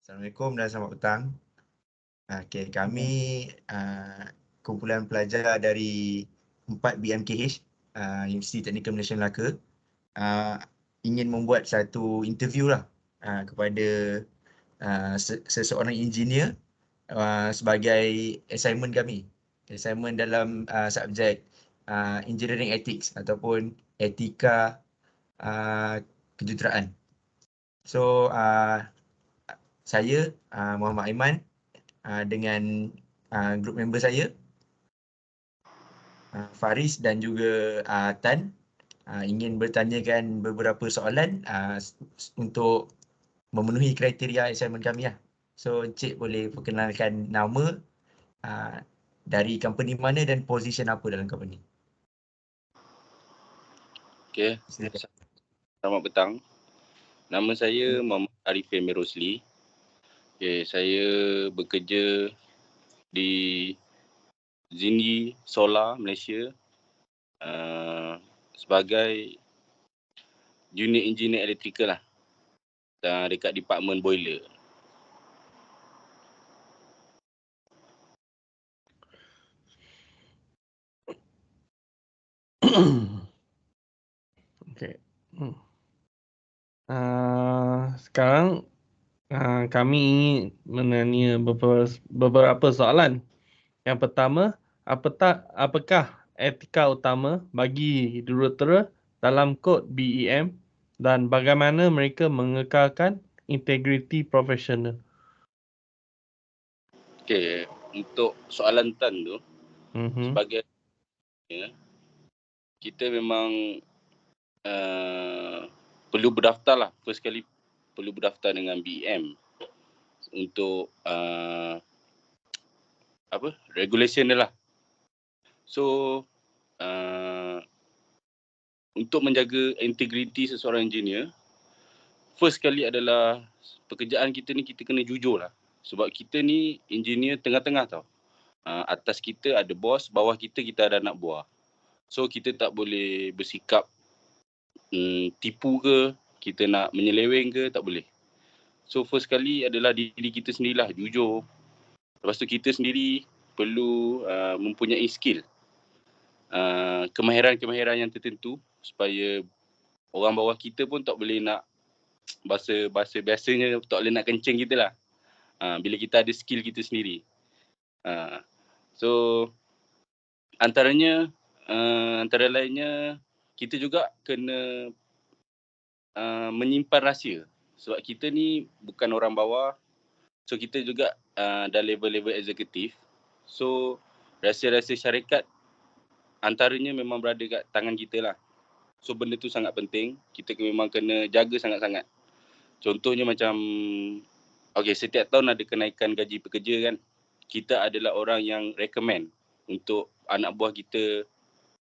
Assalamualaikum dan selamat petang. Kami kumpulan pelajar dari 4 BMKH, Universiti Teknikal Malaysia Melaka, ingin membuat satu interview lah kepada seseorang engineer sebagai assignment kami. Assignment dalam subjek engineering ethics ataupun etika kejuruteraan. So, saya Muhammad Aiman dengan grup member saya Faris dan juga Tan ingin bertanyakan beberapa soalan untuk memenuhi kriteria assignment kami lah. So Encik boleh perkenalkan nama, dari company mana dan position apa dalam company. Okey, selamat petang. Nama saya Muhammad Arifin Mirosli. Okey, saya bekerja di Zindi Solar Malaysia sebagai unit engineer electrical lah dekat department boiler. Okey. Sekarang kami ingin menanya beberapa soalan. Yang pertama, apakah etika utama bagi jurutera dalam kod BEM dan bagaimana mereka mengekalkan integriti profesional? Okey, untuk soalan Tan tu, sebagai kita memang perlu berdaftar lah. First kali perlu berdaftar dengan BEM untuk regulation dia lah. So untuk menjaga integriti seseorang engineer, first kali adalah pekerjaan kita ni kita kena jujur lah. Sebab kita ni engineer tengah-tengah tau. Atas kita ada bos, bawah kita ada anak buah. So kita tak boleh bersikap tipu ke, kita nak menyeleweng ke, tak boleh. So first kali adalah diri kita sendirilah, jujur. Lepas tu kita sendiri perlu mempunyai skill, kemahiran-kemahiran yang tertentu supaya orang bawah kita pun tak boleh nak bahasa biasanya tak boleh nak kencing kita lah. Bila kita ada skill kita sendiri. So antara lainnya kita juga kena menyimpan rahsia. Sebab kita ni bukan orang bawah. So kita juga dah level-level eksekutif. So rahsia-rahsia syarikat antaranya memang berada kat tangan kita lah. So benda tu sangat penting. Kita memang kena jaga sangat-sangat. Contohnya macam, setiap tahun ada kenaikan gaji pekerja kan. Kita adalah orang yang recommend untuk anak buah kita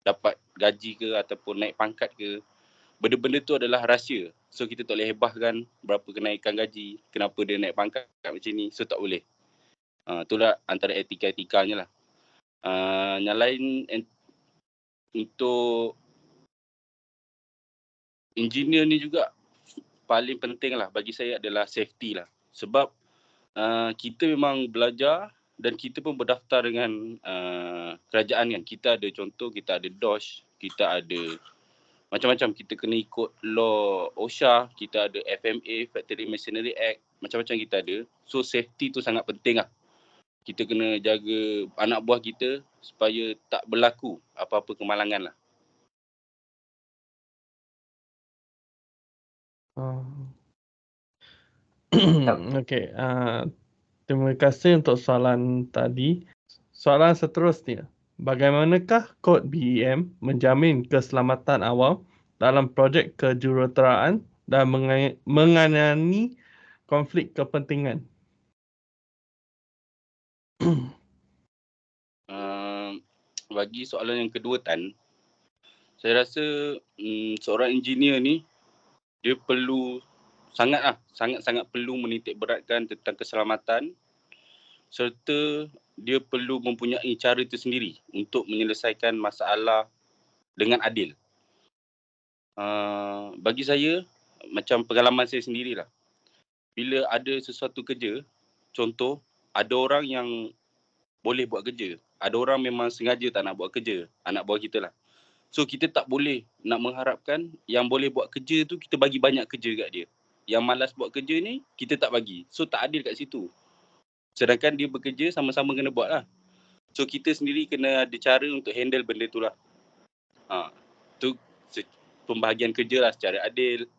dapat gaji ke ataupun naik pangkat ke. Benda-benda tu adalah rahsia. So kita tak boleh hebahkan berapa kenaikan gaji, kenapa dia naik pangkat macam ni. So tak boleh. Itulah antara etika-etikanya lah. Yang lain untuk engineer ni juga paling penting lah bagi saya adalah safety lah. Sebab kita memang belajar dan kita pun berdaftar dengan kerajaan kan. Kita ada contoh, kita ada DOSH, kita ada macam-macam. Kita kena ikut law OSHA, kita ada FMA, Factory Machinery Act, macam-macam kita ada. So safety tu sangat penting lah. Kita kena jaga anak buah kita supaya tak berlaku apa-apa kemalangan lah. Okey, terima kasih untuk soalan tadi. Soalan seterusnya, bagaimanakah kod BEM menjamin keselamatan awam dalam projek kejuruteraan dan menangani konflik kepentingan? Bagi soalan yang kedua Tan, saya rasa seorang engineer ni dia perlu sangat-sangat perlu menitik beratkan tentang keselamatan serta dia perlu mempunyai cara tersendiri untuk menyelesaikan masalah dengan adil. Bagi saya, macam pengalaman saya sendirilah. bila ada sesuatu kerja, contoh ada orang yang boleh buat kerja. Ada orang memang sengaja tak nak buat kerja, anak buah kita lah. So kita tak boleh nak mengharapkan yang boleh buat kerja tu kita bagi banyak kerja kat dia. Yang malas buat kerja ni kita tak bagi. So tak adil kat situ. Sedangkan dia bekerja sama-sama kena buat lah. So kita sendiri kena ada cara untuk handle benda tu lah. Tu pembahagian kerja lah secara adil.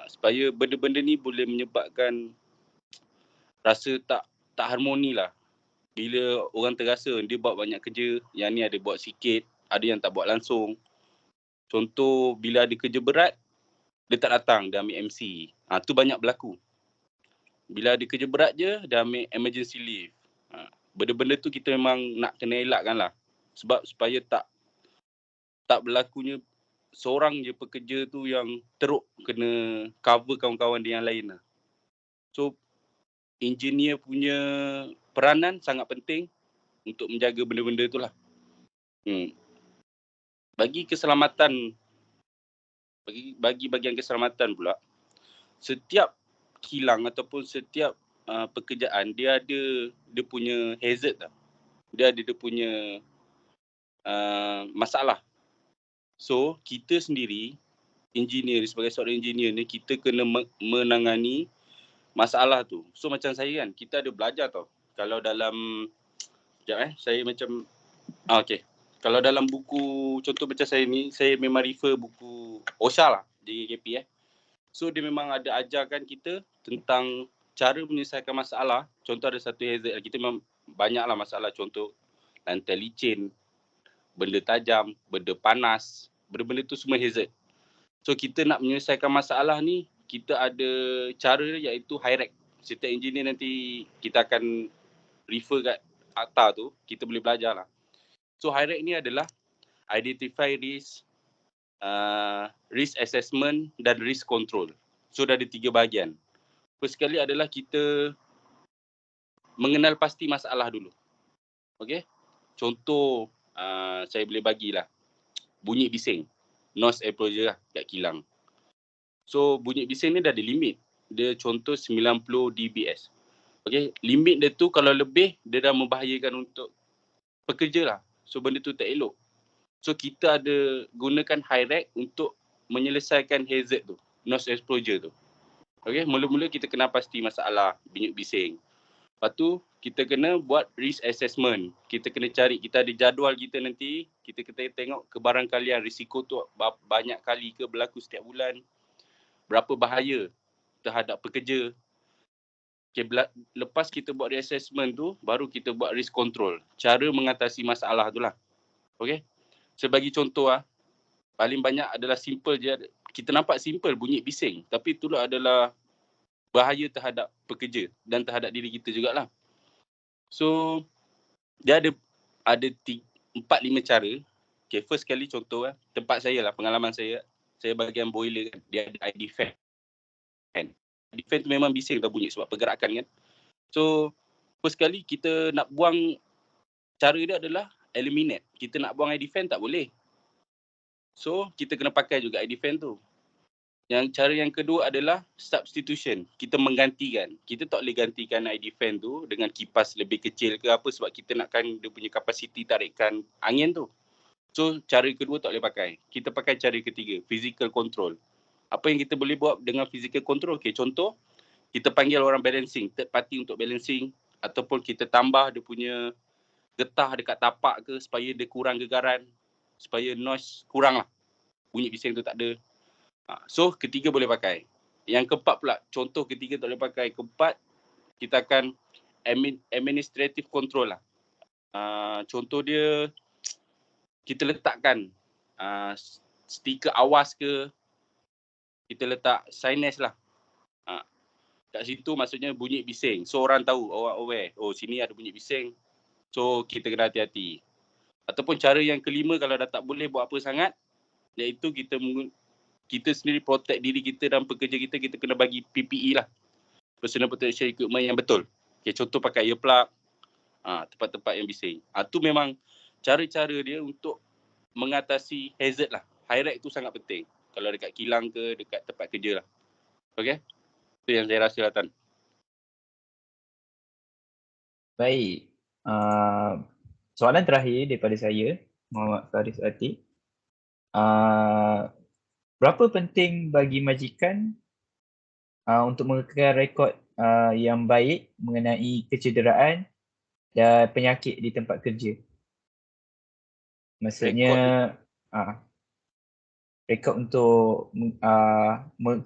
Supaya benda-benda ni boleh menyebabkan rasa tak harmoni lah. Bila orang terasa dia buat banyak kerja, yang ni ada buat sikit, ada yang tak buat langsung. Contoh bila ada kerja berat, dia tak datang, dia ambil MC. Tu banyak berlaku. Bila ada kerja berat je, dia ambil emergency leave. Benda-benda tu kita memang nak kena elakkan lah. Sebab supaya tak berlakunya seorang je pekerja tu yang teruk kena cover kawan-kawan dia yang lain lah. So, engineer punya peranan sangat penting untuk menjaga benda-benda tu lah. Bagi keselamatan, bagi bahagian keselamatan pula, setiap kilang ataupun setiap pekerjaan dia ada dia punya hazard lah. Dia ada dia punya masalah. So, kita sendiri, engineer, sebagai seorang engineer ni, kita kena menangani masalah tu. So, macam saya kan, kita ada belajar tau. Kalau dalam, saya macam, okay. Kalau dalam buku, contoh macam saya ni, saya memang refer buku OSHA lah, JKP . So, dia memang ada ajarkan kita tentang cara menyelesaikan masalah. Contoh ada satu hazard, kita memang banyaklah masalah. Contoh, lantai licin, benda tajam, benda panas, benda-benda tu semua hazard. So, kita nak menyelesaikan masalah ni, kita ada cara iaitu hierarchy. Setiap engineer nanti kita akan refer kat akta tu, kita boleh belajar lah. So, hierarchy ni adalah identify risk, risk assessment dan risk control. So, dah ada 3 bahagian. First sekali adalah kita mengenal pasti masalah dulu. Okay? Contoh, saya boleh bagilah. Bunyi bising. Noise exposure lah kat kilang. So, bunyi bising ni dah ada limit. Dia contoh 90 dBs. Okay? Limit dia tu kalau lebih, dia dah membahayakan untuk pekerja lah. So, benda tu tak elok. So, kita ada gunakan hierarchy untuk menyelesaikan hazard tu. Noise exposure tu. Okay? Mula-mula kita kena pasti masalah bunyi bising. Lepas tu, kita kena buat risk assessment. Kita kena cari, kita ada jadual kita nanti. Kita kena tengok kebarangkalian risiko tu banyak kali ke berlaku setiap bulan. Berapa bahaya terhadap pekerja. Okay, lepas kita buat risk assessment tu, baru kita buat risk control. Cara mengatasi masalah tu lah. Okay. Sebagai contoh paling banyak adalah simple je. Kita nampak simple bunyi bising. Tapi itulah adalah bahaya terhadap pekerja dan terhadap diri kita jugalah. So, dia ada 4-5 cara. Okay, first kali contoh tempat saya lah, pengalaman saya bahagian boiler kan, dia ada ID fan. ID fan tu memang bising tak bunyi sebab pergerakan kan. So, first kali kita nak buang, cara dia adalah eliminate. Kita nak buang ID fan tak boleh. So, kita kena pakai juga ID fan tu. Cara yang kedua adalah substitution. Kita menggantikan. Kita tak boleh gantikan ID fan tu dengan kipas lebih kecil ke apa sebab kita nakkan dia punya kapasiti tarikan angin tu. So, cara kedua tak boleh pakai. Kita pakai cara ketiga, physical control. Apa yang kita boleh buat dengan physical control? Okay, contoh, kita panggil orang balancing, third party untuk balancing ataupun kita tambah dia punya getah dekat tapak ke supaya dia kurang gegaran, supaya noise kurang lah. Bunyi bising tu tak ada. So, ketiga boleh pakai. Yang keempat pula, contoh ketiga tak boleh pakai. Keempat, kita akan administrative control lah. Contoh dia, kita letakkan stiker awas ke, kita letak signage lah. Kat situ maksudnya bunyi bising. So, orang tahu, orang aware. Oh, sini ada bunyi bising. So, kita kena hati-hati. Ataupun cara yang kelima, kalau dah tak boleh buat apa sangat, iaitu kita sendiri protect diri kita dan pekerja kita, kita kena bagi PPE lah. Personal Protection Equipment yang betul. Okay, contoh pakai earplug, tempat-tempat yang bising. Tu memang cara-cara dia untuk mengatasi hazard lah. Hierarchy tu sangat penting. Kalau dekat kilang ke, dekat tempat kerja lah. Okay? Itu yang saya rasa, Tan. Baik. Soalan terakhir daripada saya, Muhammad Faris Atik. Berapa penting bagi majikan untuk mengekalkan rekod yang baik mengenai kecederaan dan penyakit di tempat kerja? Maksudnya rekod untuk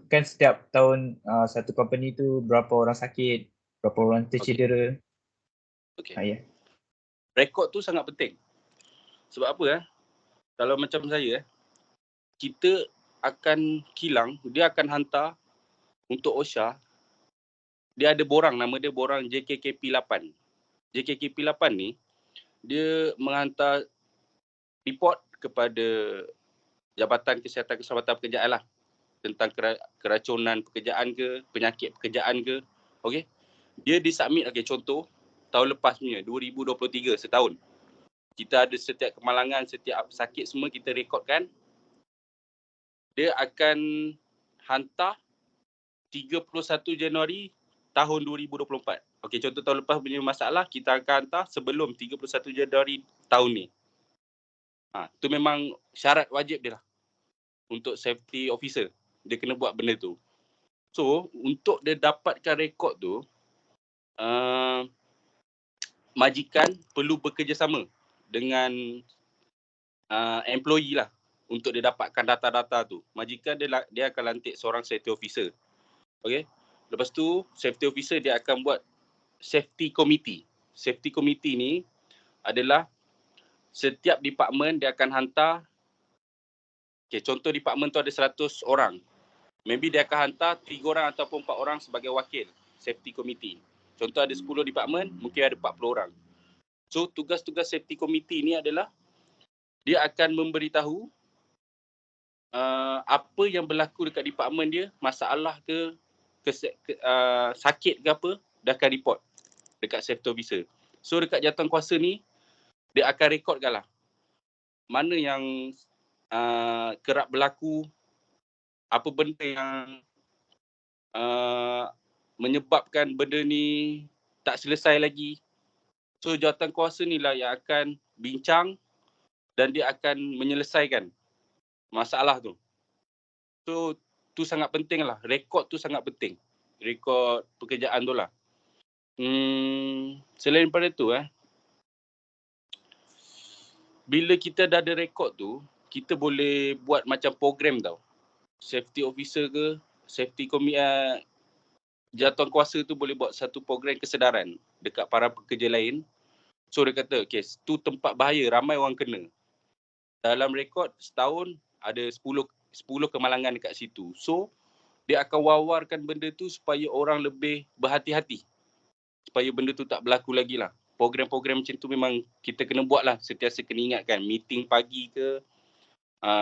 kan setiap tahun satu company tu berapa orang sakit, berapa orang tercedera. Okey. Ya. Rekod tu sangat penting. Sebab apa? Kalau macam saya, kita akan kilang, dia akan hantar untuk OSHA. Dia ada borang, nama dia borang JKKP 8. JKKP 8 ni, dia menghantar report kepada Jabatan Kesihatan Keselamatan Pekerjaan lah, tentang keracunan pekerjaan ke, penyakit pekerjaan ke. Okey. Dia disubmit, contoh tahun lepas punya 2023 setahun. Kita ada setiap kemalangan, setiap sakit semua kita rekodkan. Dia akan hantar 31 Januari tahun 2024. Okey, contoh tahun lepas punya masalah, kita akan hantar sebelum 31 Januari tahun ni. Tu memang syarat wajib dia lah untuk safety officer. Dia kena buat benda tu. So, untuk dia dapatkan rekod tu, majikan perlu bekerjasama dengan employee lah untuk dia dapatkan data-data tu. Majikan dia akan lantik seorang safety officer. Okey. Lepas tu safety officer dia akan buat safety committee. Safety committee ni adalah setiap department dia akan hantar, contoh department tu ada 100 orang. Maybe dia akan hantar 3 orang ataupun 4 orang sebagai wakil safety committee. Contoh ada 10 department, mungkin ada 40 orang. So tugas-tugas safety committee ni adalah dia akan memberitahu apa yang berlaku dekat department dia, masalah ke sakit ke apa, dia akan report dekat safety officer. So dekat jawatankuasa ni, dia akan rekodkan lah mana yang kerap berlaku, apa benda yang menyebabkan benda ni tak selesai lagi. So jawatankuasa ni lah yang akan bincang dan dia akan menyelesaikan masalah tu. So tu sangat penting lah. Rekod tu sangat penting. Rekod pekerjaan tu lah. Selain daripada tu bila kita dah ada rekod tu, kita boleh buat macam program tau. Safety officer ke, safety jawatankuasa tu boleh buat satu program kesedaran dekat para pekerja lain. So dia kata, tu tempat bahaya, ramai orang kena. Dalam rekod setahun ada 10 kemalangan dekat situ. So dia akan wawarkan benda tu supaya orang lebih berhati-hati. Supaya benda tu tak berlaku lagi lah. Program-program macam tu memang kita kena buat lah. Sentiasa kena ingatkan. Meeting pagi ke,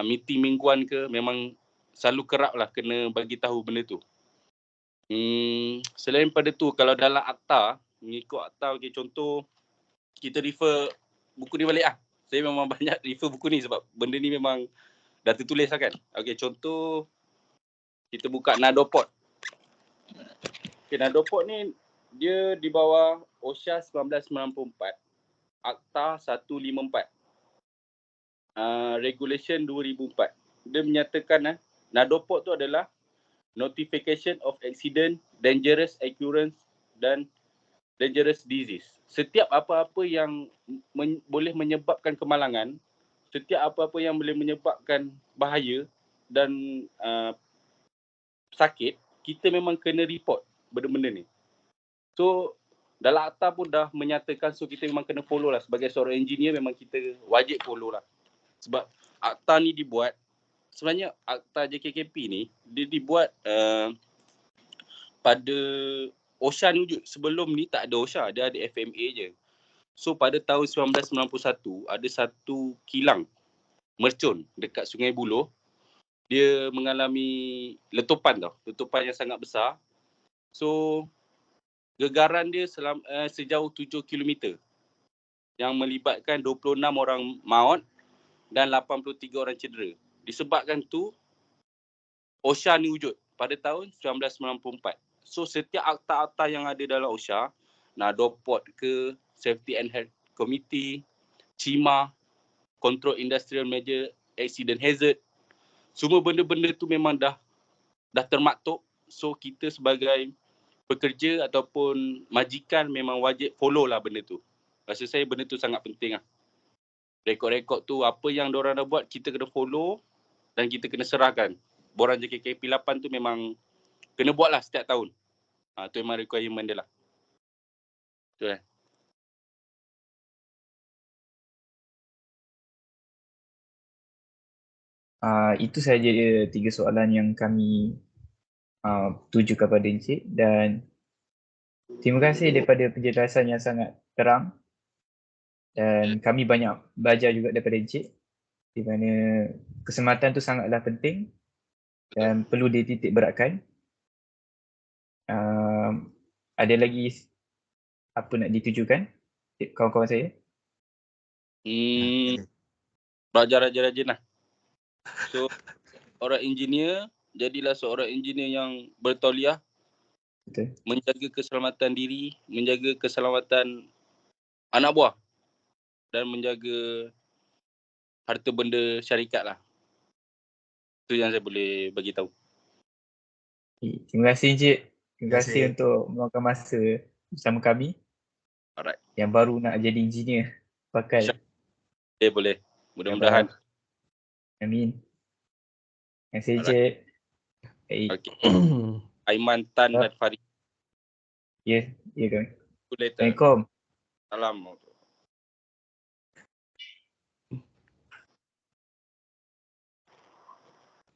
meeting mingguan ke, memang selalu kerap lah kena bagi tahu benda tu. Selain pada tu, kalau dalam akta, mengikut akta, contoh kita refer buku ni balik lah. Saya memang banyak refer buku ni sebab benda ni memang dah tertulis lah kan. Contoh kita buka Nadoport. Nadoport ni dia di bawah OSHA 1994, Akta 154, Regulation 2004. Dia menyatakan Nadoport tu adalah Notification of Accident, Dangerous Occurrence dan Dangerous Disease. Setiap apa-apa yang boleh menyebabkan kemalangan, setiap apa-apa yang boleh menyebabkan bahaya dan sakit, kita memang kena report benda-benda ni. So dalam akta pun dah menyatakan, so kita memang kena follow lah. Sebagai seorang engineer memang kita wajib follow lah. Sebab akta ni dibuat, sebenarnya akta JKKP ni dia dibuat pada OSHA ni wujud. Sebelum ni tak ada OSHA, dia ada FMA je. So pada tahun 1991 ada satu kilang mercun dekat Sungai Buloh. Dia mengalami letupan tau. Letupan yang sangat besar. So gegaran dia sejauh 7 km yang melibatkan 26 orang maut dan 83 orang cedera. Disebabkan tu OSHA ni wujud pada tahun 1994. So setiap akta-akta yang ada dalam OSHA, NADOPOD ke, Safety and Health Committee, CIMA, Control Industrial Major Accident Hazard, semua benda-benda tu memang dah termaktub. So kita sebagai pekerja ataupun majikan memang wajib follow lah benda tu. Rasa saya benda tu sangat penting lah. Rekod-rekod tu apa yang diorang dah buat kita kena follow dan kita kena serahkan. Borang JKKP 8 tu memang kena buat lah setiap tahun. Tu memang requirement dia lah. Tu kan. Itu sahaja 3 soalan yang kami tuju kepada Encik, dan terima kasih daripada penjelasan yang sangat terang, dan kami banyak belajar juga daripada Encik, di mana keselamatan tu sangatlah penting dan perlu dititik beratkan. Ada lagi apa nak ditujukan kawan-kawan saya? Belajar rajin-rajin lah. So orang engineer, jadilah seorang engineer yang bertauliah. Betul. Menjaga keselamatan diri, menjaga keselamatan anak buah dan menjaga harta benda syarikat lah. Itu yang saya boleh bagi tahu. Terima kasih Encik. Terima Terima kasih kasih. untuk meluangkan masa bersama kami. Alright. Yang baru nak jadi engineer bakal. Boleh. Mudah-mudahan. Amin. Terima kasih Encik. Baik. Okay. Aiman, Tan dan Farid. Ya, kami. See you later. Assalamualaikum. Salam.